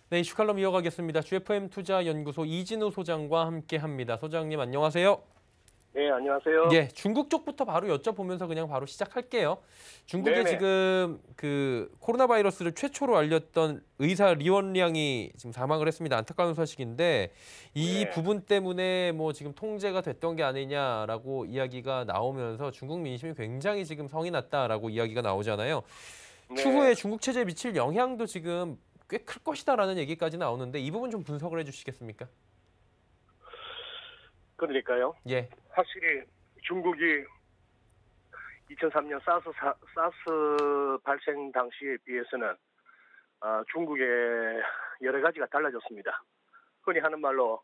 네, 이슈 칼럼 이어가겠습니다. GFM 투자연구소 이진우 소장과 함께합니다. 소장님 안녕하세요. 네, 안녕하세요. 예, 중국 쪽부터 바로 여쭤보면서 그냥 바로 시작할게요. 중국에 네네. 지금 그 코로나 바이러스를 최초로 알렸던 의사 리원량이 지금 사망을 했습니다. 안타까운 소식인데 이 네. 부분 때문에 뭐 지금 통제가 됐던 게 아니냐라고 이야기가 나오면서 중국 민심이 굉장히 지금 성이 났다라고 이야기가 나오잖아요. 네. 추후에 중국 체제에 미칠 영향도 지금 꽤 클 것이다라는 얘기까지 나오는데 이 부분 좀 분석을 해주시겠습니까? 그러니까요. 예, 확실히 중국이 2003년 사스 발생 당시에 비해서는 중국의 여러 가지가 달라졌습니다. 흔히 하는 말로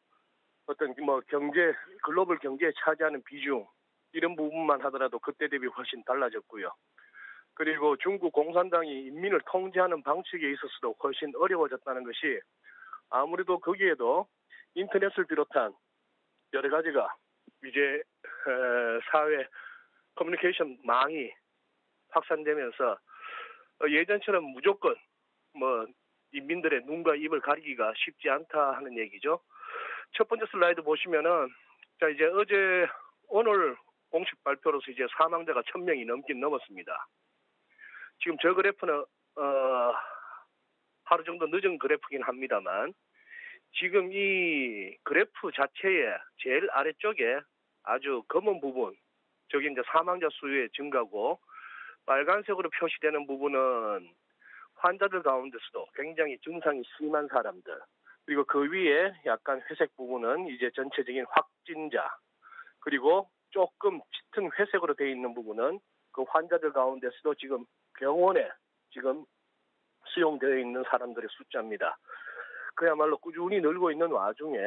어떤 뭐 글로벌 경제에 차지하는 비중 이런 부분만 하더라도 그때 대비 훨씬 달라졌고요. 그리고 중국 공산당이 인민을 통제하는 방식에 있어서도 훨씬 어려워졌다는 것이 아무래도 거기에도 인터넷을 비롯한 여러 가지가 이제 사회 커뮤니케이션 망이 확산되면서 예전처럼 무조건 뭐 인민들의 눈과 입을 가리기가 쉽지 않다 하는 얘기죠. 첫 번째 슬라이드 보시면은 자 이제 오늘 공식 발표로서 이제 사망자가 1,000명이 넘긴 넘었습니다. 지금 저 그래프는 하루 정도 늦은 그래프긴 합니다만 지금 이 그래프 자체의 제일 아래쪽에 아주 검은 부분, 저게 이제 사망자 수의 증가고 빨간색으로 표시되는 부분은 환자들 가운데서도 굉장히 증상이 심한 사람들, 그리고 그 위에 약간 회색 부분은 이제 전체적인 확진자, 그리고 조금 짙은 회색으로 되어 있는 부분은 그 환자들 가운데서도 지금 병원에 지금 수용되어 있는 사람들의 숫자입니다. 그야말로 꾸준히 늘고 있는 와중에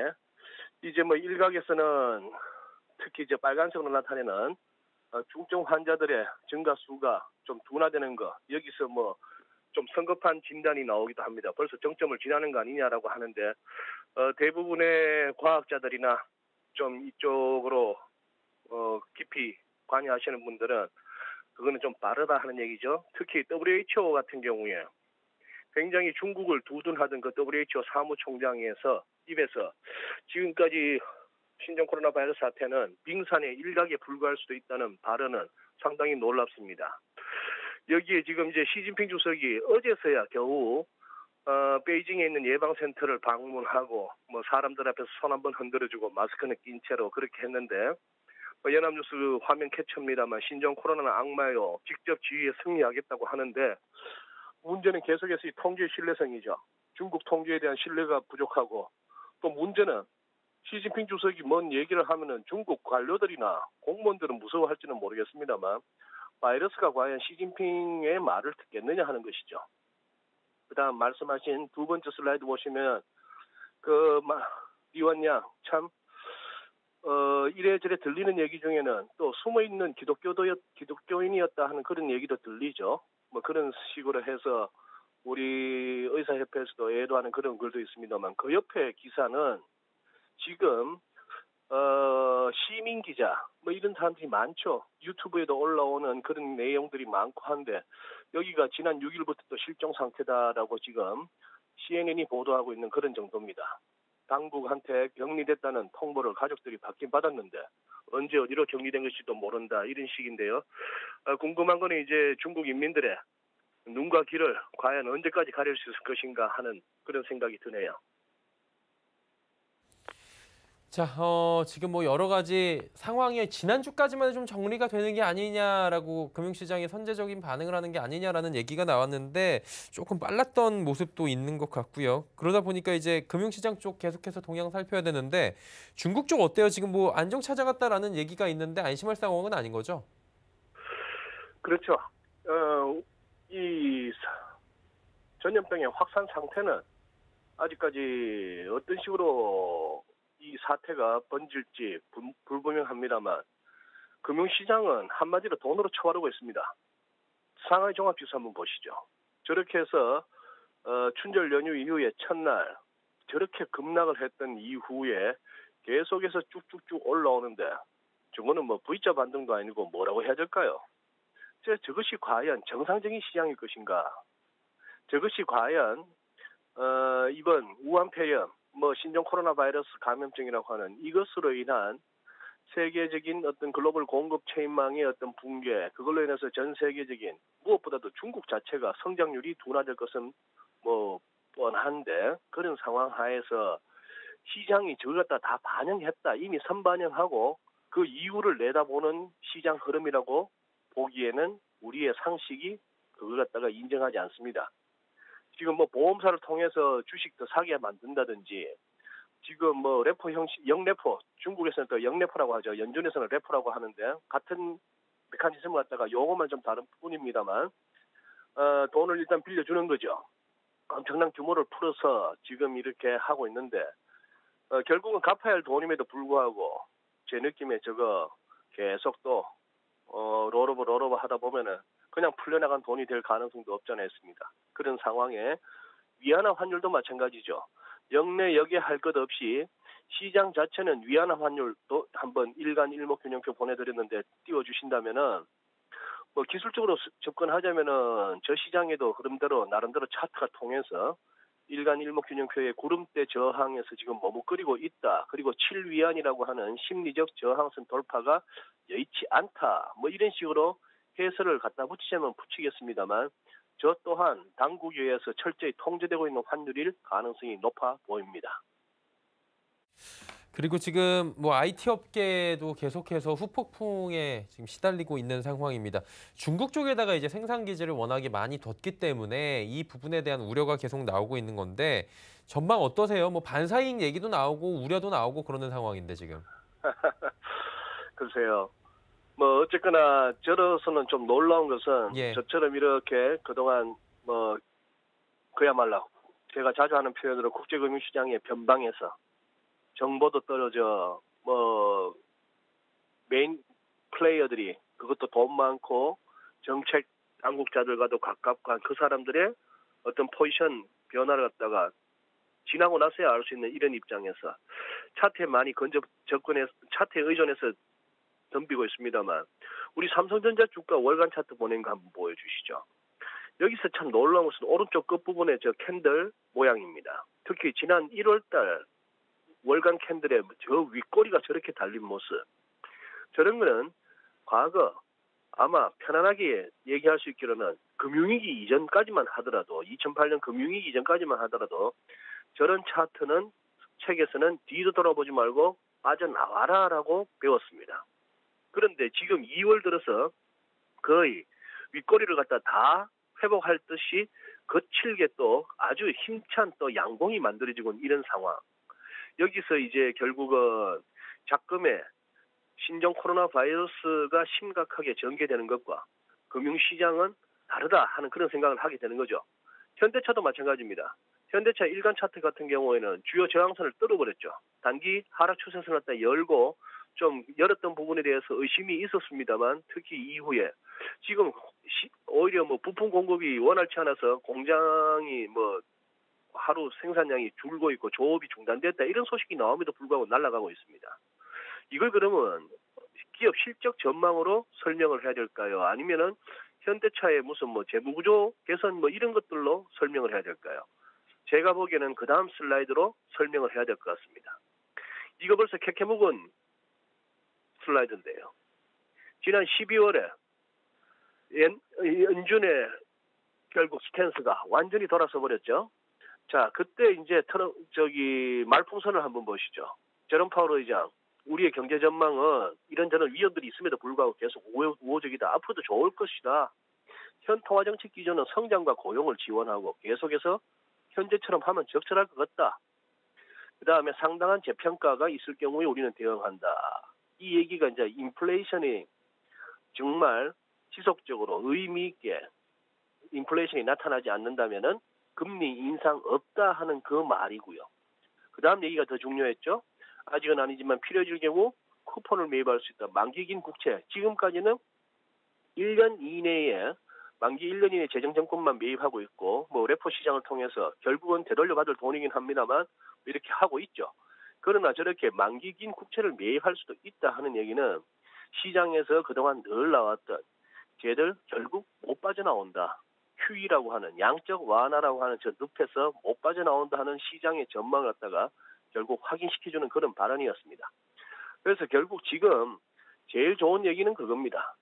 이제 뭐 일각에서는 특히 이제 빨간색으로 나타내는 중증 환자들의 증가 수가 좀 둔화되는 거, 여기서 뭐 좀 성급한 진단이 나오기도 합니다. 벌써 정점을 지나는 거 아니냐라고 하는데 대부분의 과학자들이나 좀 이쪽으로 깊이 관여하시는 분들은 그거는 좀 빠르다 하는 얘기죠. 특히 WHO 같은 경우에 굉장히 중국을 두둔하던 그 WHO 사무총장에서 입에서 지금까지 신종 코로나 바이러스 사태는 빙산의 일각에 불과할 수도 있다는 발언은 상당히 놀랍습니다. 여기에 지금 이제 시진핑 주석이 어제서야 겨우 베이징에 있는 예방센터를 방문하고 뭐 사람들 앞에서 손 한번 흔들어주고 마스크는 낀 채로 그렇게 했는데 연합뉴스 화면 캡처입니다만 신종 코로나는 악마요. 직접 지휘에 승리하겠다고 하는데 문제는 계속해서 이 통제 신뢰성이죠. 중국 통제에 대한 신뢰가 부족하고 또 문제는 시진핑 주석이 뭔 얘기를 하면은 중국 관료들이나 공무원들은 무서워할지는 모르겠습니다만 바이러스가 과연 시진핑의 말을 듣겠느냐 하는 것이죠. 그다음 말씀하신 두 번째 슬라이드 보시면 리원양 참 이래저래 들리는 얘기 중에는 또 숨어있는 기독교인이었다 하는 그런 얘기도 들리죠. 뭐 그런 식으로 해서 우리 의사협회에서도 애도하는 그런 글도 있습니다만 그 옆에 기사는 지금 시민 기자 뭐 이런 사람들이 많죠. 유튜브에도 올라오는 그런 내용들이 많고 한데 여기가 지난 6일부터 또 실종 상태다라고 지금 CNN이 보도하고 있는 그런 정도입니다. 당국한테 격리됐다는 통보를 가족들이 받긴 받았는데 언제 어디로 격리된 것일지도 모른다 이런 식인데요. 궁금한 거는 이제 중국 인민들의 눈과 귀를 과연 언제까지 가릴 수 있을 것인가 하는 그런 생각이 드네요. 자, 지금 뭐 여러 가지 상황이 지난주까지만 좀 정리가 되는 게 아니냐라고 금융시장이 선제적인 반응을 하는 게 아니냐라는 얘기가 나왔는데 조금 빨랐던 모습도 있는 것 같고요. 그러다 보니까 이제 금융시장 쪽 계속해서 동향 살펴야 되는데 중국 쪽 어때요? 지금 뭐 안정 찾아갔다라는 얘기가 있는데 안심할 상황은 아닌 거죠? 그렇죠. 이 전염병의 확산 상태는 아직까지 어떤 식으로 이 사태가 번질지 불분명합니다만 금융시장은 한마디로 돈으로 쳐바르고 있습니다. 상하이 종합지수 한번 보시죠. 저렇게 해서 춘절 연휴 이후에 첫날 저렇게 급락을 했던 이후에 계속해서 쭉쭉쭉 올라오는데 저거는 뭐 V자 반등도 아니고 뭐라고 해야 될까요? 저것이 과연 정상적인 시장일 것인가? 저것이 과연 이번 우한폐렴, 신종 코로나 바이러스 감염증이라고 하는 이것으로 인한 세계적인 어떤 글로벌 공급 체인망의 어떤 붕괴, 그걸로 인해서 전 세계적인 무엇보다도 중국 자체가 성장률이 둔화될 것은 뻔한데 그런 상황 하에서 시장이 저걸 갖다 다 반영했다. 이미 선반영하고 그 이유를 내다보는 시장 흐름이라고 보기에는 우리의 상식이 그걸 갖다가 인정하지 않습니다. 지금 보험사를 통해서 주식 더 사게 만든다든지 지금 래퍼 형식, 영래퍼, 중국에서는 또 영래퍼라고 하죠. 연준에서는 래퍼라고 하는데 같은 메커니즘을 갖다가 용어만 좀 다른 뿐입니다만 돈을 일단 빌려주는 거죠. 엄청난 규모를 풀어서 지금 이렇게 하고 있는데 결국은 갚아야 할 돈임에도 불구하고 제 느낌에 저거 계속 또 롤오버 하다 보면은 그냥 풀려나간 돈이 될 가능성도 없잖아 있습니다. 그런 상황에 위안화 환율도 마찬가지죠. 역내 역에 할 것 없이 시장 자체는 위안화 환율도 한번 일간 일목균형표 보내드렸는데 띄워주신다면은 기술적으로 접근하자면은 저 시장에도 흐름대로 나름대로 차트가 통해서 일간 일목균형표의 구름대 저항에서 지금 머뭇거리고 있다. 그리고 7위안이라고 하는 심리적 저항선 돌파가 여의치 않다. 이런 식으로 해설을 갖다 붙이자면 붙이겠습니다만 저 또한 당국에 의해서 철저히 통제되고 있는 환율일 가능성이 높아 보입니다. 그리고 지금 IT 업계도 계속해서 후폭풍에 지금 시달리고 있는 상황입니다. 중국 쪽에다가 이제 생산 기지를 워낙에 많이 뒀기 때문에 이 부분에 대한 우려가 계속 나오고 있는 건데 전망 어떠세요? 반사이익 얘기도 나오고 우려도 나오고 그러는 상황인데 지금. 글쎄요. 어쨌거나 저로서는 좀 놀라운 것은 예. 저처럼 이렇게 그동안 그야말로 제가 자주 하는 표현으로 국제금융시장의 변방에서 정보도 떨어져 메인 플레이어들이 그것도 돈 많고 정책 당국자들과도 가깝고 그 사람들의 어떤 포지션 변화를 갖다가 지나고 나서야 알 수 있는 이런 입장에서 차트에 많이 접근해서 차트에 의존해서 덤비고 있습니다만 우리 삼성전자 주가 월간 차트 보낸 거 한번 보여주시죠. 여기서 참 놀라운 것은 오른쪽 끝부분의 저 캔들 모양입니다. 특히 지난 1월달 월간 캔들의 저 윗꼬리가 저렇게 달린 모습. 저런 거는 과거 아마 편안하게 얘기할 수 있기로는 금융위기 이전까지만 하더라도 2008년 금융위기 이전까지만 하더라도 저런 차트는 책에서는 뒤도 돌아보지 말고 빠져나와라라고 배웠습니다. 그런데 지금 2월 들어서 거의 윗꼬리를 갖다 다 회복할 듯이 거칠게 또 아주 힘찬 또 양봉이 만들어지고 있는 이런 상황. 여기서 이제 결국은 작금의 신종 코로나 바이러스가 심각하게 전개되는 것과 금융시장은 다르다 하는 그런 생각을 하게 되는 거죠. 현대차도 마찬가지입니다. 현대차 일간 차트 같은 경우에는 주요 저항선을 뚫어버렸죠. 단기 하락 추세선을 갖다 열고 좀 열었던 부분에 대해서 의심이 있었습니다만 특히 이후에 지금 오히려 부품 공급이 원활치 않아서 공장이 하루 생산량이 줄고 있고 조업이 중단됐다 이런 소식이 나옴에도 불구하고 날아가고 있습니다. 이걸 그러면 기업 실적 전망으로 설명을 해야 될까요? 아니면은 현대차의 무슨 재무구조 개선 이런 것들로 설명을 해야 될까요? 제가 보기에는 그 다음 슬라이드로 설명을 해야 될 것 같습니다. 이거 벌써 캐캐묵은 슬라이드인데요. 지난 12월에 연준의 결국 스탠스가 완전히 돌아서 버렸죠. 자, 그때 이제 말풍선을 한번 보시죠. 제롬 파월 의장, 우리의 경제 전망은 이런저런 위험들이 있음에도 불구하고 계속 우호적이다. 앞으로도 좋을 것이다. 현 통화정책 기조는 성장과 고용을 지원하고 계속해서 현재처럼 하면 적절할 것 같다. 그 다음에 상당한 재평가가 있을 경우에 우리는 대응한다. 이 얘기가 이제 인플레이션이 정말 지속적으로 의미 있게 인플레이션이 나타나지 않는다면은 금리 인상 없다 하는 그 말이고요. 그 다음 얘기가 더 중요했죠. 아직은 아니지만 필요해질 경우 쿠폰을 매입할 수 있다. 만기긴 국채. 지금까지는 1년 이내에 만기 1년 이내 재정정권만 매입하고 있고 레포 시장을 통해서 결국은 되돌려받을 돈이긴 합니다만 이렇게 하고 있죠. 그러나 저렇게 만기긴 국채를 매입할 수도 있다 하는 얘기는 시장에서 그동안 늘 나왔던 쟤들 결국 못 빠져나온다. QE라고 하는 양적 완화라고 하는 저 늪에서 못 빠져나온다 하는 시장의 전망을 갖다가 결국 확인시켜주는 그런 발언이었습니다. 그래서 결국 지금 제일 좋은 얘기는 그겁니다.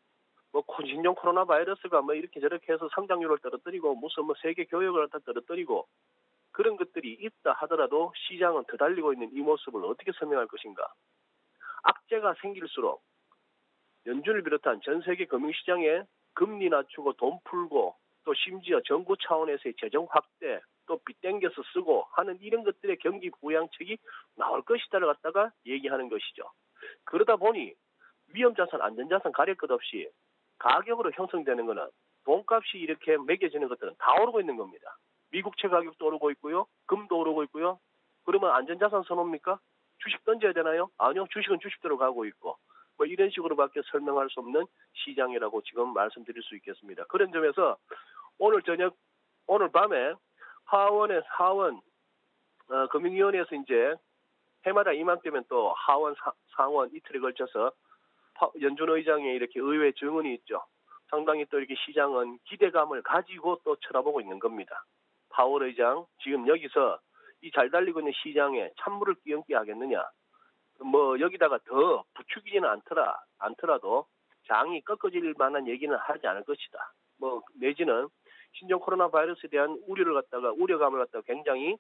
뭐 신종 코로나 바이러스가 뭐 이렇게 저렇게 해서 성장률을 떨어뜨리고 무슨 뭐 세계 교역을 갖다 떨어뜨리고 그런 것들이 있다 하더라도 시장은 더 달리고 있는 이 모습을 어떻게 설명할 것인가. 악재가 생길수록 연준을 비롯한 전 세계 금융시장에 금리 낮추고 돈 풀고 또 심지어 정부 차원에서의 재정 확대 또 빚 땡겨서 쓰고 하는 이런 것들의 경기 부양책이 나올 것이다를 갖다가 얘기하는 것이죠. 그러다 보니 위험자산, 안전자산 가릴 것 없이 가격으로 형성되는 것은 돈값이 이렇게 매겨지는 것들은 다 오르고 있는 겁니다. 미국채 가격도 오르고 있고요. 금도 오르고 있고요. 그러면 안전자산 선호입니까? 주식 던져야 되나요? 아니요. 주식은 주식대로 가고 있고 뭐 이런 식으로밖에 설명할 수 없는 시장이라고 지금 말씀드릴 수 있겠습니다. 그런 점에서 오늘 밤에 하원 금융위원회에서 이제 해마다 이맘때면 또 하원 상원 이틀에 걸쳐서 연준 의장의 이렇게 의회 증언이 있죠. 상당히 또 이렇게 시장은 기대감을 가지고 또 쳐다보고 있는 겁니다. 파월 의장 지금 여기서 이 잘 달리고 있는 시장에 찬물을 끼얹게 하겠느냐. 뭐 여기다가 더 부추기지는 않더라도 장이 꺾어질 만한 얘기는 하지 않을 것이다. 뭐 내지는 신종 코로나 바이러스에 대한 우려감을 갖다가 굉장히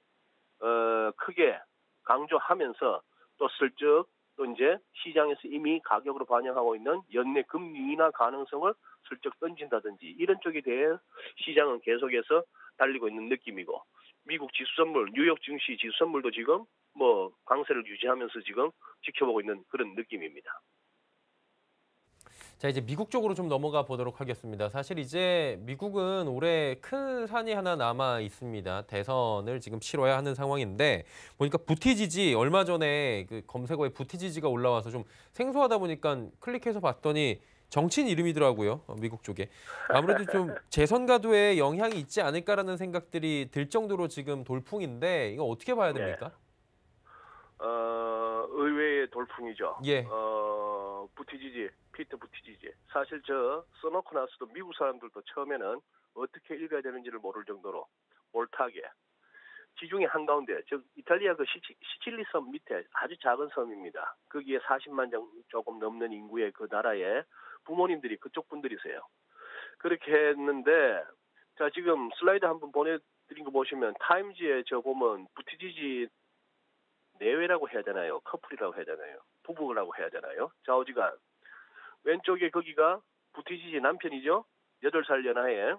크게 강조하면서 또 슬쩍 또 이제 시장에서 이미 가격으로 반영하고 있는 연내 금리 인하 가능성을 슬쩍 던진다든지 이런 쪽에 대해 시장은 계속해서 달리고 있는 느낌이고 미국 지수선물, 뉴욕 증시 지수선물도 지금 뭐 강세를 유지하면서 지금 지켜보고 있는 그런 느낌입니다. 자, 이제 미국 쪽으로 좀 넘어가 보도록 하겠습니다. 사실 이제 미국은 올해 큰 산이 하나 남아 있습니다. 대선을 지금 치러야 하는 상황인데 보니까 부티지지 얼마 전에 그 검색어에 부티지지가 올라와서 좀 생소하다 보니까 클릭해서 봤더니 정치인 이름이더라고요. 미국 쪽에. 아무래도 좀 재선 가도에 영향이 있지 않을까라는 생각들이 들 정도로 지금 돌풍인데 이거 어떻게 봐야 네. 됩니까? 의외의 돌풍이죠. 예. 피터 부티지지. 사실 저 써놓고 나서도 미국 사람들도 처음에는 어떻게 읽어야 되는지를 모를 정도로 올타게 지중해 한가운데, 즉 이탈리아 그 시칠리 섬 밑에 아주 작은 섬입니다. 거기에 40만 조금 넘는 인구의 그 나라에 부모님들이 그쪽 분들이세요. 그렇게 했는데 자 지금 슬라이드 한번 보내드린 거 보시면 타임즈에 저 보면 부티지지 내외라고 해야 되나요? 커플이라고 해야 되나요? 부부라고 해야 되나요? 좌우지간 왼쪽에 거기가 부티지지 남편이죠. 8살 연하에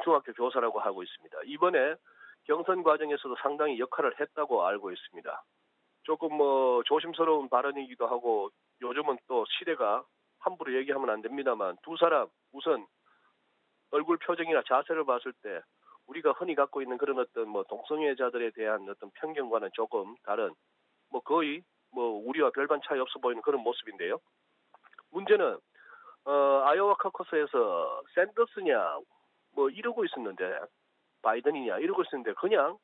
중학교 교사라고 하고 있습니다. 이번에 경선 과정에서도 상당히 역할을 했다고 알고 있습니다. 조금 뭐 조심스러운 발언이기도 하고 요즘은 또 시대가 함부로 얘기하면 안 됩니다만 두 사람 우선 얼굴 표정이나 자세를 봤을 때 우리가 흔히 갖고 있는 그런 어떤 뭐 동성애자들에 대한 어떤 편견과는 조금 다른 뭐 거의 뭐 우리와 별반 차이 없어 보이는 그런 모습인데요. 문제는 아이오와 커커스에서 샌더스냐 뭐 이러고 있었는데 바이든이냐 이러고 있었는데 그냥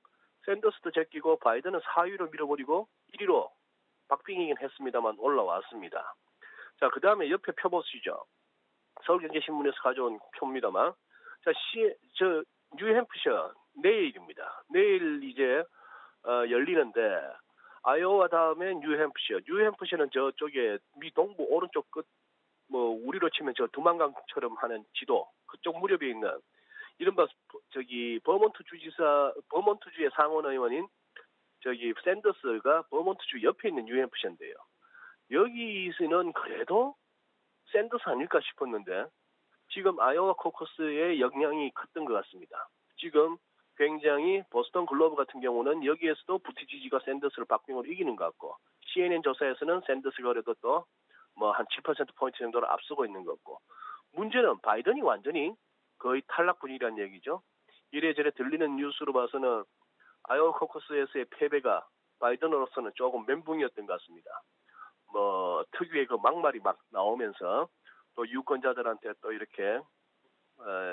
샌더스도 제끼고 바이든은 4위로 밀어버리고 1위로 박빙이긴 했습니다만 올라왔습니다. 자, 그 다음에 옆에 표 보시죠. 서울경제신문에서 가져온 표입니다만 자, 뉴햄프셔 내일입니다. 내일 이제 열리는데 아이오와 다음에 뉴햄프셔는 저쪽에 미 동부 오른쪽 끝 뭐 우리로 치면 저 두만강처럼 하는 지도 그쪽 무렵에 있는 이른바 저기 버몬트주의 상원 의원인 저기 샌더스가 버몬트주 옆에 있는 뉴햄프셔인데요. 여기서는 그래도 샌더스 아닐까 싶었는데 지금 아이오와 코커스의 영향이 컸던 것 같습니다. 지금 굉장히 보스턴 글로브 같은 경우는 여기에서도 부티지지가 샌더스를 박빙으로 이기는 것 같고 CNN 조사에서는 샌더스가 그래도 또 뭐 한 7%포인트 정도로 앞서고 있는 것 같고 문제는 바이든이 완전히 거의 탈락 분위기라는 얘기죠. 이래저래 들리는 뉴스로 봐서는 아이오와 코커스에서의 패배가 바이든으로서는 조금 멘붕이었던 것 같습니다. 뭐 특유의 그 막말이 막 나오면서 또 유권자들한테 또 이렇게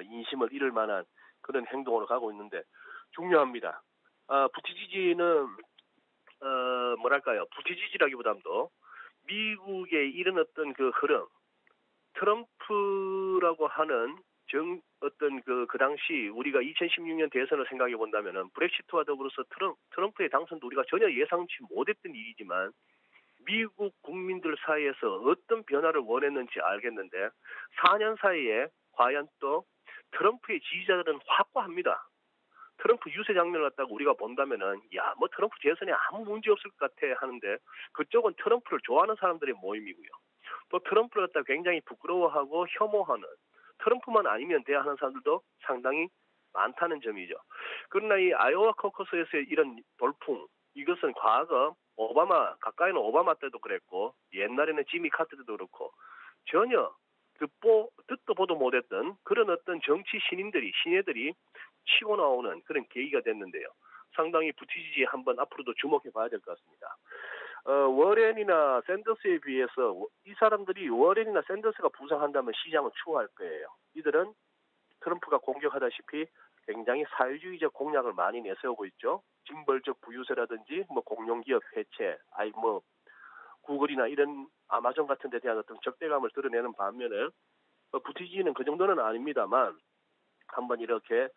인심을 잃을 만한 그런 행동으로 가고 있는데 중요합니다. 부티지지는 뭐랄까요? 부티지지라기보다도 미국의 이런 어떤 그 흐름, 트럼프라고 하는 어떤 그 당시 우리가 2016년 대선을 생각해 본다면은 브렉시트와 더불어서 트럼프의 당선도 우리가 전혀 예상치 못했던 일이지만 미국 국민들 사이에서 어떤 변화를 원했는지 알겠는데 4년 사이에 과연 또 트럼프의 지지자들은 확고합니다. 트럼프 유세 장면을 갖다가 우리가 본다면은 야, 뭐 트럼프 재선에 아무 문제 없을 것 같아 하는데 그쪽은 트럼프를 좋아하는 사람들의 모임이고요. 또 트럼프를 갖다가 굉장히 부끄러워하고 혐오하는 트럼프만 아니면 돼야 하는 사람들도 상당히 많다는 점이죠. 그러나 이 아이오와 커커스에서의 이런 돌풍 이것은 과거 가까이는 오바마 때도 그랬고 옛날에는 지미 카터 때도 그렇고 전혀 듣도 보도 못했던 그런 어떤 정치 신예들이 치고 나오는 그런 계기가 됐는데요. 상당히 부티지지에 한번 앞으로도 주목해 봐야 될 것 같습니다. 워렌이나 샌더스에 비해서 이 사람들이 워렌이나 샌더스가 부상한다면 시장은 추월할 거예요. 이들은 트럼프가 공격하다시피 굉장히 사회주의적 공약을 많이 내세우고 있죠. 징벌적 부유세라든지 뭐 공룡기업 해체, 구글이나 이런 아마존 같은 데 대한 어떤 적대감을 드러내는 반면에 부티지는 그 정도는 아닙니다만 한번 이렇게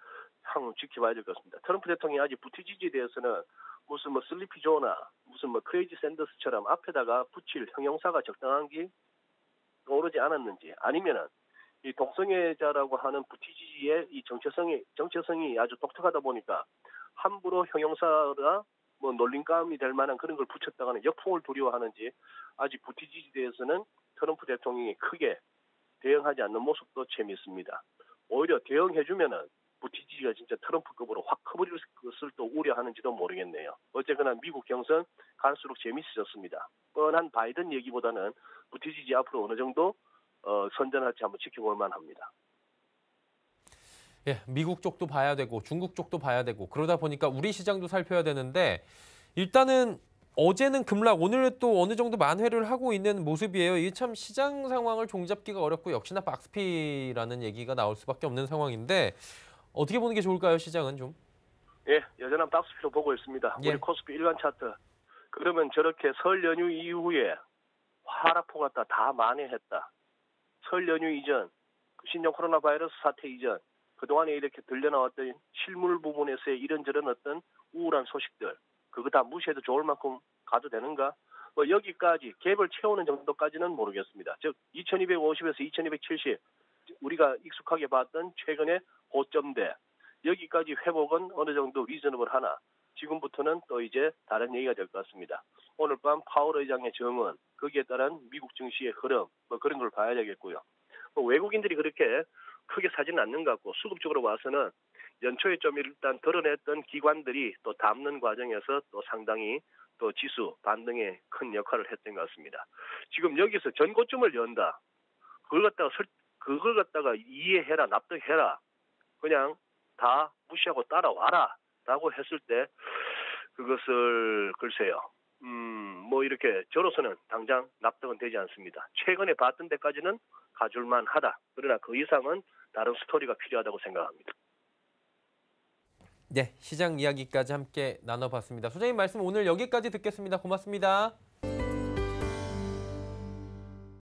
향후 지켜봐야 될 것 같습니다. 트럼프 대통령이 아직 부티지에 대해서는 무슨 슬리피 조나 무슨 크레이지 샌더스처럼 앞에다가 붙일 형용사가 적당한지 오르지 않았는지 아니면은 이 동성애자라고 하는 부티지의 이 정체성이 아주 독특하다 보니까 함부로 형용사나 놀림감이 될 만한 그런 걸 붙였다가는 역풍을 두려워하는지 아직 부티지에 대해서는 트럼프 대통령이 크게 대응하지 않는 모습도 재미있습니다. 오히려 대응해주면은 부티지가 진짜 트럼프급으로 확 커버릴 것을 또 우려하는지도 모르겠네요. 어쨌거나 미국 경선 갈수록 재미있어졌습니다. 뻔한 바이든 얘기보다는 부티지 앞으로 어느 정도 선전할지 한번 지켜볼 만합니다. 예, 미국 쪽도 봐야 되고 중국 쪽도 봐야 되고 그러다 보니까 우리 시장도 살펴야 되는데 일단은 어제는 급락, 오늘은 또 어느 정도 만회를 하고 있는 모습이에요. 이게 참 시장 상황을 종잡기가 어렵고 역시나 박스피라는 얘기가 나올 수밖에 없는 상황인데 어떻게 보는 게 좋을까요, 시장은 좀? 예, 여전한 박스피로 보고 있습니다. 예. 우리 코스피 일간 차트. 그러면 저렇게 설 연휴 이후에 하락폭 갖다 다 만회했다. 설 연휴 이전, 신종 코로나 바이러스 사태 이전, 그동안에 이렇게 들려나왔던 실물 부분에서의 이런저런 어떤 우울한 소식들, 그거 다 무시해도 좋을 만큼 가도 되는가? 여기까지 갭을 채우는 정도까지는 모르겠습니다. 즉 2250에서 2270 우리가 익숙하게 봤던 최근의 고점대 여기까지 회복은 어느 정도 리저너블 하나 지금부터는 또 이제 다른 얘기가 될 것 같습니다. 오늘 밤 파월 의장의 정언 거기에 따른 미국 증시의 흐름 그런 걸 봐야 되겠고요. 외국인들이 그렇게 크게 사지는 않는 것 같고 수급적으로 봐서는 연초에 좀 일단 드러냈던 기관들이 또 담는 과정에서 또 상당히 또 지수 반등에 큰 역할을 했던 것 같습니다. 지금 여기서 전고점을 연다. 그걸 갖다가 이해해라, 납득해라. 그냥 다 무시하고 따라와라. 라고 했을 때 그것을 글쎄요. 이렇게 저로서는 당장 납득은 되지 않습니다. 최근에 봤던 데까지는 가줄만 하다. 그러나 그 이상은 다른 스토리가 필요하다고 생각합니다. 네, 시장 이야기까지 함께 나눠봤습니다. 소장님 말씀 오늘 여기까지 듣겠습니다. 고맙습니다.